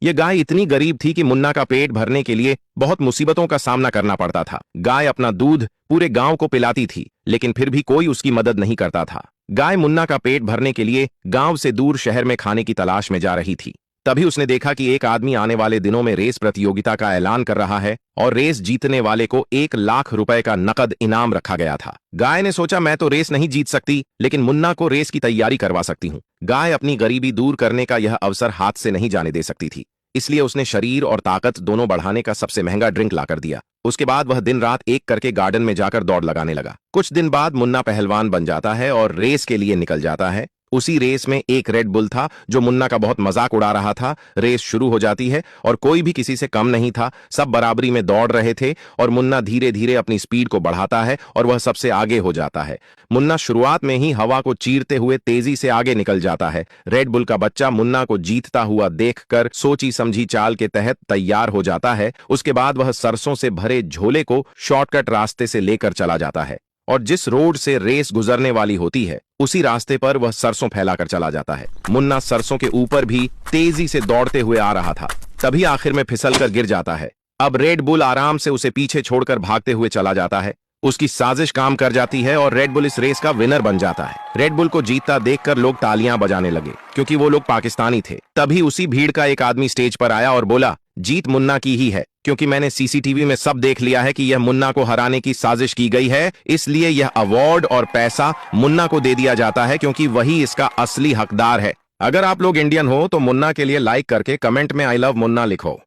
ये गाय इतनी गरीब थी कि मुन्ना का पेट भरने के लिए बहुत मुसीबतों का सामना करना पड़ता था। गाय अपना दूध पूरे गांव को पिलाती थी, लेकिन फिर भी कोई उसकी मदद नहीं करता था। गाय मुन्ना का पेट भरने के लिए गांव से दूर शहर में खाने की तलाश में जा रही थी। तभी उसने देखा कि एक आदमी आने वाले दिनों में रेस प्रतियोगिता का ऐलान कर रहा है और रेस जीतने वाले को 1 लाख रुपए का नकद इनाम रखा गया था। गाय ने सोचा, मैं तो रेस नहीं जीत सकती, लेकिन मुन्ना को रेस की तैयारी करवा सकती हूँ। गाय अपनी गरीबी दूर करने का यह अवसर हाथ से नहीं जाने दे सकती थी, इसलिए उसने शरीर और ताकत दोनों बढ़ाने का सबसे महंगा ड्रिंक लाकर दिया। उसके बाद वह दिन रात एक करके गार्डन में जाकर दौड़ लगाने लगा। कुछ दिन बाद मुन्ना पहलवान बन जाता है और रेस के लिए निकल जाता है। उसी रेस में एक रेड बुल था जो मुन्ना का बहुत मजाक उड़ा रहा था। रेस शुरू हो जाती है और कोई भी किसी से कम नहीं था, सब बराबरी में दौड़ रहे थे और मुन्ना धीरे धीरे अपनी स्पीड को बढ़ाता है और वह सबसे आगे हो जाता है। मुन्ना शुरुआत में ही हवा को चीरते हुए तेजी से आगे निकल जाता है। रेड बुल का बच्चा मुन्ना को जीतता हुआ देखकर सोची समझी चाल के तहत तैयार हो जाता है। उसके बाद वह सरसों से भरे झोले को शॉर्टकट रास्ते से लेकर चला जाता है और जिस रोड से रेस गुजरने वाली होती है उसी रास्ते पर वह सरसों फैलाकर चला जाता है। मुन्ना सरसों के ऊपर भी तेजी से दौड़ते हुए आ रहा था, तभी आखिर में फिसलकर गिर जाता है। अब रेड बुल आराम से उसे पीछे छोड़कर भागते हुए चला जाता है। उसकी साजिश काम कर जाती है और रेड बुल इस रेस का विनर बन जाता है। रेड बुल को जीतता देखकर लोग तालियां बजाने लगे, क्योंकि वो लोग पाकिस्तानी थे। तभी उसी भीड़ का एक आदमी स्टेज पर आया और बोला, जीत मुन्ना की ही है, क्योंकि मैंने सीसीटीवी में सब देख लिया है कि यह मुन्ना को हराने की साजिश की गई है, इसलिए यह अवार्ड और पैसा मुन्ना को दे दिया जाता है, क्योंकि वही इसका असली हकदार है। अगर आप लोग इंडियन हो तो मुन्ना के लिए लाइक करके कमेंट में आई लव मुन्ना लिखो।